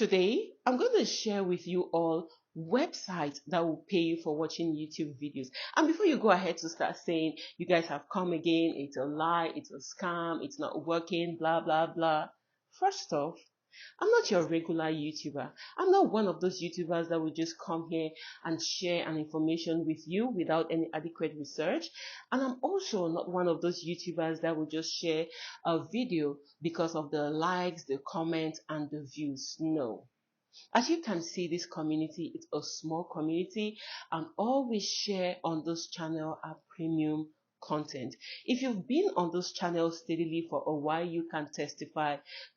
Today, I'm going to share with you all websites that will pay you for watching YouTube videos. And before you go ahead to start saying, you guys have come again, it's a lie, it's a scam, it's not working, blah, blah, blah. First off, I'm not your regular YouTuber. I'm not one of those YouTubers that will just come here and share an information with you without any adequate research. And I'm also not one of those YouTubers that will just share a video because of the likes, the comments, and the views. No. As you can see, this community is a small community, and all we share on this channel are premium content. If you've been on this channel steadily for a while, you can testify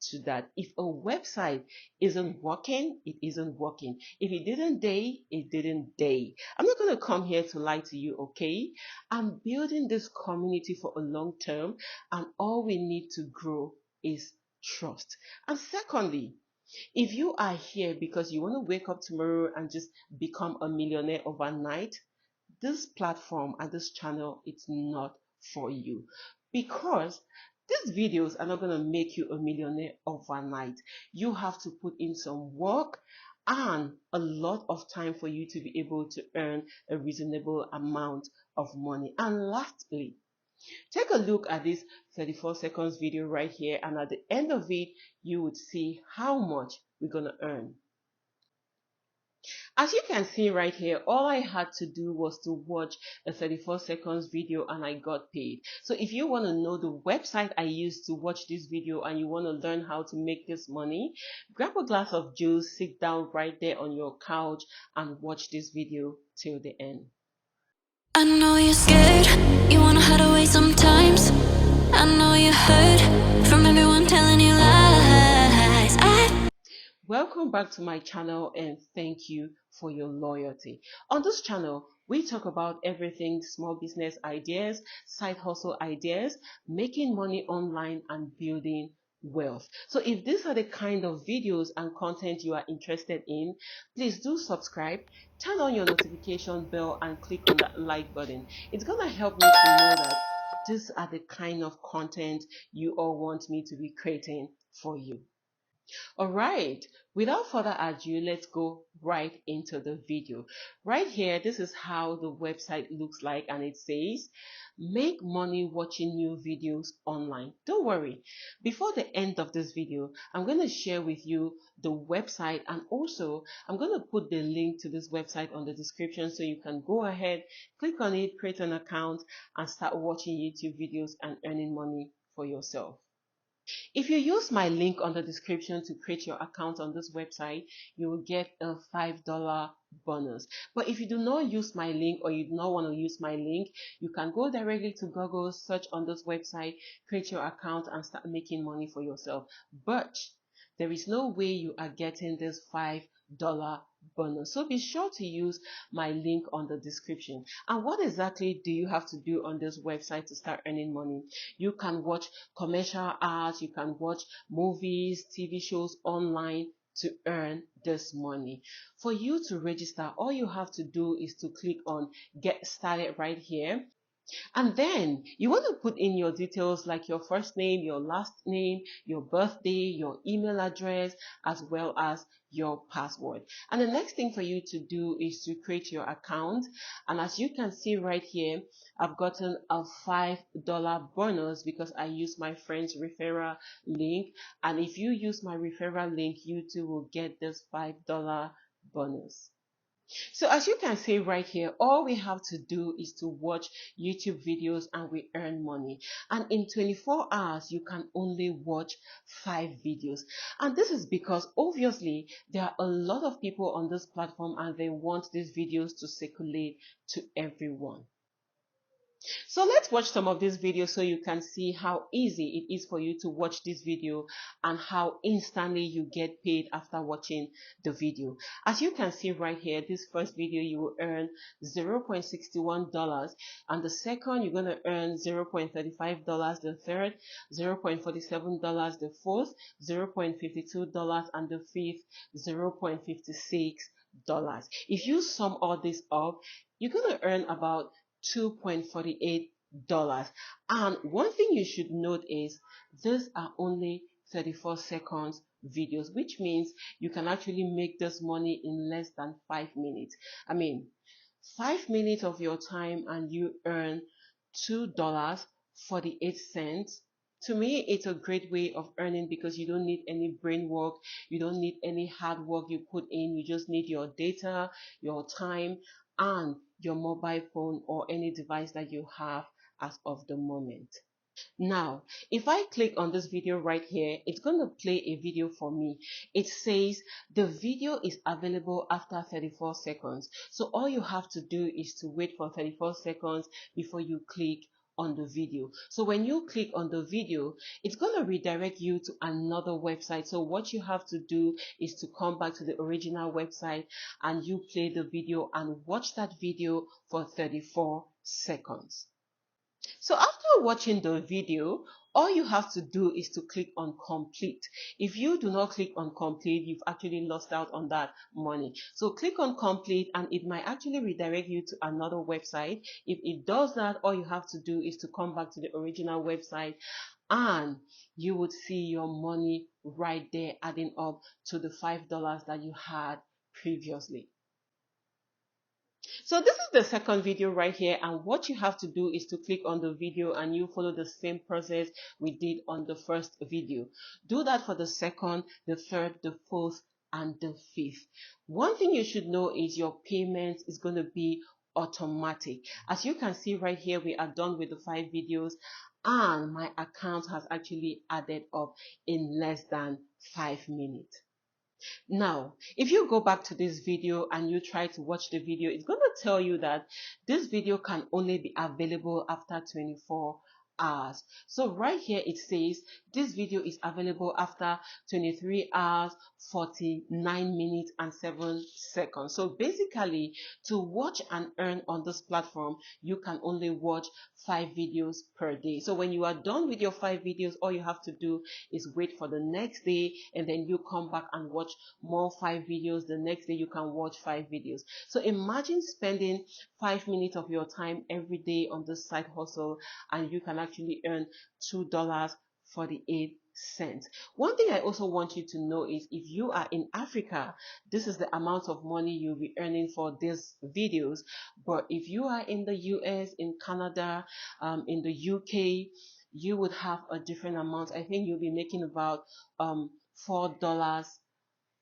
to that. If a website isn't working, it isn't working. If it didn't day, it didn't day. I'm not going to come here to lie to you, okay? I'm building this community for a long term, and all we need to grow is trust. And secondly, if you are here because you want to wake up tomorrow and just become a millionaire overnight, this platform and this channel is not for you, because these videos are not going to make you a millionaire overnight. You have to put in some work and a lot of time for you to be able to earn a reasonable amount of money. And lastly, take a look at this 34 seconds video right here, and at the end of it, you would see how much we're going to earn. As you can see right here, all I had to do was to watch a 34 seconds video and I got paid. So if you want to know the website I used to watch this video and you want to learn how to make this money, grab a glass of juice, sit down right there on your couch and watch this video till the end. I know you're scared, you wanna hide away sometimes. I know you heard from everyone telling you lies. Welcome back to my channel and thank you for your loyalty. On this channel, we talk about everything small business ideas, side hustle ideas, making money online and building wealth. So if these are the kind of videos and content you are interested in, please do subscribe, turn on your notification bell and click on that like button. It's gonna help me to know that these are the kind of content you all want me to be creating for you. All right, without further ado, let's go right into the video. Right here, this is how the website looks like, and it says, make money watching new videos online. Don't worry, before the end of this video, I'm going to share with you the website, and also I'm going to put the link to this website on the description so you can go ahead, click on it, create an account, and start watching YouTube videos and earning money for yourself. If you use my link on the description to create your account on this website, you will get a $5 bonus. But if you do not use my link, or you do not want to use my link, you can go directly to Google, search on this website, create your account and start making money for yourself. But there is no way you are getting this $5 bonus. So be sure to use my link on the description. And what exactly do you have to do on this website to start earning money? You can watch commercial ads, you can watch movies, TV shows online to earn this money. For you to register, all you have to do is to click on get started right here. And then you want to put in your details like your first name, your last name, your birthday, your email address, as well as your password. And the next thing for you to do is to create your account. And as you can see right here, I've gotten a $5 bonus because I use my friend's referral link. And if you use my referral link, you too will get this $5 bonus. So as you can see right here, all we have to do is to watch YouTube videos and we earn money. And in 24 hours, you can only watch 5 videos. And this is because obviously there are a lot of people on this platform and they want these videos to circulate to everyone. So let's watch some of these videos so you can see how easy it is for you to watch this video and how instantly you get paid after watching the video. As you can see right here, this first video you will earn $0.61, and the second you're going to earn $0.35, the third $0.47, the fourth $0.52, and the fifth $0.56. If you sum all this up, you're going to earn about $2.48. And one thing you should note is these are only 34 seconds videos, which means you can actually make this money in less than 5 minutes. I mean, 5 minutes of your time and you earn $2.48. To me, it's a great way of earning because you don't need any brain work, you don't need any hard work you put in, you just need your data, your time, and your mobile phone or any device that you have as of the moment. Now, if I click on this video right here, it's going to play a video for me. It says the video is available after 34 seconds. So all you have to do is to wait for 34 seconds before you click on the video. So when you click on the video, it's going to redirect you to another website. So what you have to do is to come back to the original website and you play the video and watch that video for 34 seconds. So after watching the video, all you have to do is to click on complete. If you do not click on complete, you've actually lost out on that money. So click on complete and it might actually redirect you to another website. If it does that, all you have to do is to come back to the original website and you would see your money right there adding up to the $5 that you had previously. So this is the second video right here, and what you have to do is to click on the video and you follow the same process we did on the first video. Do that for the second, the third, the fourth, and the fifth. One thing you should know is your payment is going to be automatic. As you can see right here, we are done with the 5 videos and my account has actually added up in less than 5 minutes. Now, if you go back to this video and you try to watch the video, it's going to tell you that this video can only be available after 24 hours. So right here it says this video is available after 23 hours, 49 minutes and 7 seconds. So basically, to watch and earn on this platform, you can only watch 5 videos per day. So when you are done with your 5 videos, all you have to do is wait for the next day and then you come back and watch more 5 videos. The next day you can watch 5 videos. So imagine spending 5 minutes of your time every day on this side hustle and you can actually earn $2.48. One thing I also want you to know is if you are in Africa, this is the amount of money you'll be earning for these videos. But if you are in the US, in Canada, in the UK, you would have a different amount. I think you'll be making about $4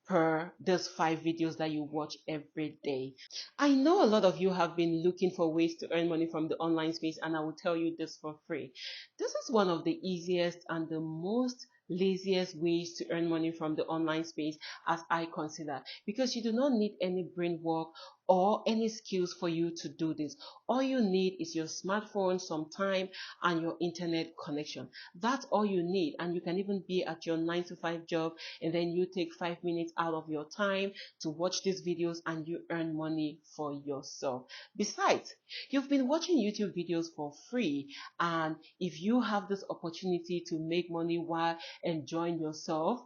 per those 5 videos that you watch every day. I know a lot of you have been looking for ways to earn money from the online space, and I will tell you this for free. This is one of the easiest and the most laziest ways to earn money from the online space as I consider, because you do not need any brain work or any skills for you to do this. All you need is your smartphone, some time, and your internet connection. That's all you need, and you can even be at your 9 to 5 job and then you take 5 minutes out of your time to watch these videos and you earn money for yourself. Besides, you've been watching YouTube videos for free, and if you have this opportunity to make money while enjoying yourself,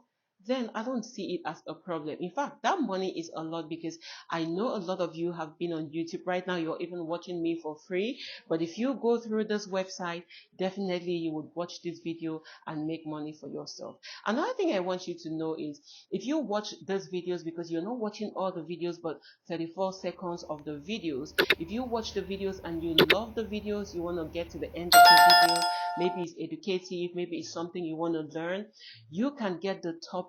then I don't see it as a problem. In fact, that money is a lot because I know a lot of you have been on YouTube. Right now, you're even watching me for free. But if you go through this website, definitely you would watch this video and make money for yourself. Another thing I want you to know is if you watch these videos because you're not watching all the videos but 34 seconds of the videos, if you watch the videos and you love the videos, you want to get to the end of the video, maybe it's educative, maybe it's something you want to learn, you can get the topic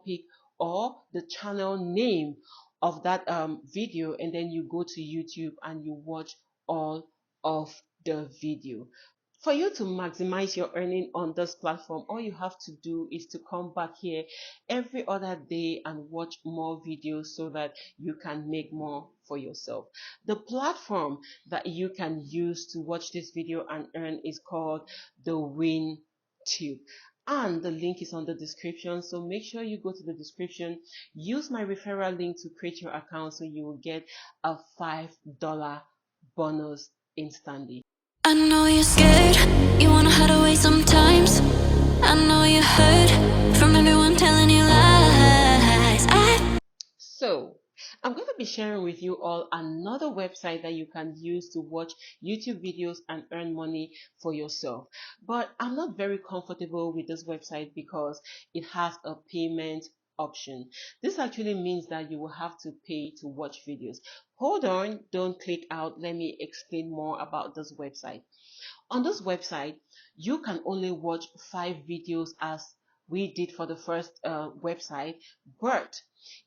or the channel name of that video and then you go to YouTube and you watch all of the video. For you to maximize your earning on this platform, all you have to do is to come back here every other day and watch more videos so that you can make more for yourself. The platform that you can use to watch this video and earn is called the WINTUB. And the link is on the description, so make sure you go to the description, use my referral link to create your account so you will get a $5 bonus instantly. I know you're scared, you wanna hide away sometimes. I know you heard from everyone telling you lies. So, I'm going to be sharing with you all another website that you can use to watch YouTube videos and earn money for yourself. But I'm not very comfortable with this website because it has a payment option. This actually means that you will have to pay to watch videos. Hold on, don't click out. Let me explain more about this website. On this website, you can only watch 5 videos as we did for the first website. But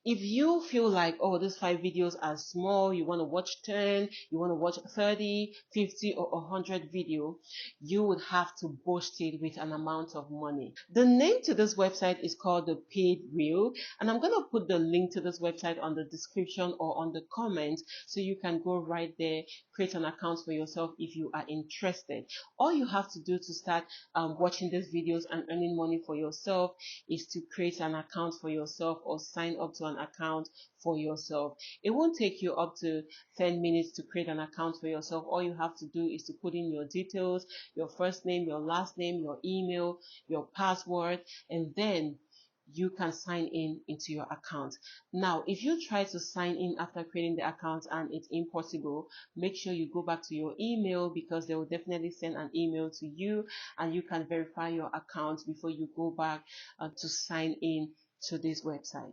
if you feel like, oh, these 5 videos are small, you want to watch 10, you want to watch 30, 50, or 100 video, you would have to boost it with an amount of money. The name to this website is called the Paid Reel, and I'm going to put the link to this website on the description or on the comments, so you can go right there, create an account for yourself if you are interested. All you have to do to start watching these videos and earning money for yourself is to create an account for yourself or sign up to an account for yourself. It won't take you up to 10 minutes to create an account for yourself. All you have to do is to put in your details, your first name, your last name, your email, your password, and then you can sign in into your account. Now, if you try to sign in after creating the account and it's impossible, make sure you go back to your email, because they will definitely send an email to you and you can verify your account before you go back to sign in to this website.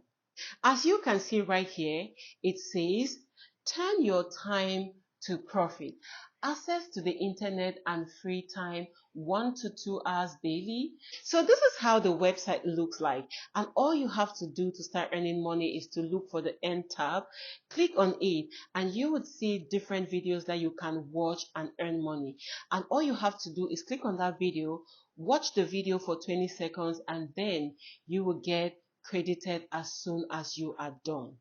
As you can see right here, it says turn your time to profit. Access to the internet and free time 1 to 2 hours daily. So this is how the website looks like, and all you have to do to start earning money is to look for the end tab, click on it, and you would see different videos that you can watch and earn money. And all you have to do is click on that video, watch the video for 20 seconds, and then you will get credited as soon as you are done.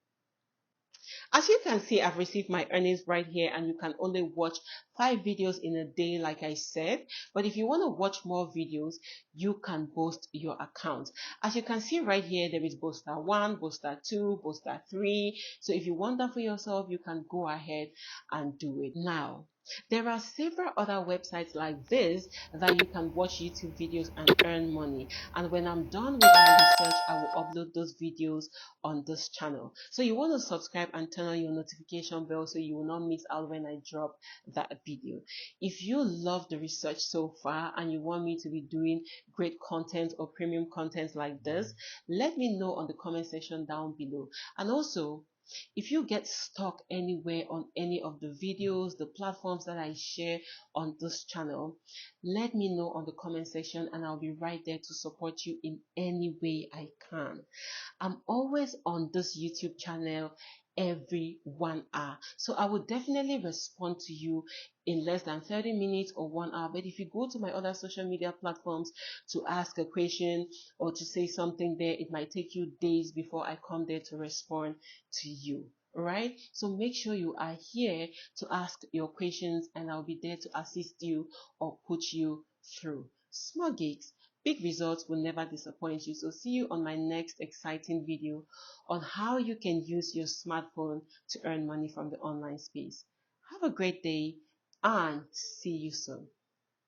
As you can see, I've received my earnings right here, and you can only watch 5 videos in a day, like I said. But if you want to watch more videos, you can boost your account. As you can see right here, there is booster 1, booster 2, booster 3. So if you want that for yourself, you can go ahead and do it. Now, there are several other websites like this that you can watch YouTube videos and earn money. And when I'm done with my research, I will upload those videos on this channel. So you want to subscribe and turn on your notification bell so you will not miss out when I drop that video. If you love the research so far and you want me to be doing great content or premium content like this, let me know on the comment section down below. And also, if you get stuck anywhere on any of the videos, the platforms that I share on this channel, let me know on the comment section and I'll be right there to support you in any way I can. I'm always on this YouTube channel every 1 hour. So I will definitely respond to you in less than 30 minutes or 1 hour. But if you go to my other social media platforms to ask a question or to say something there, it might take you days before I come there to respond to you. Alright, so make sure you are here to ask your questions and I'll be there to assist you or put you through. Small gigs, big results will never disappoint you. So see you on my next exciting video on how you can use your smartphone to earn money from the online space. Have a great day and see you soon.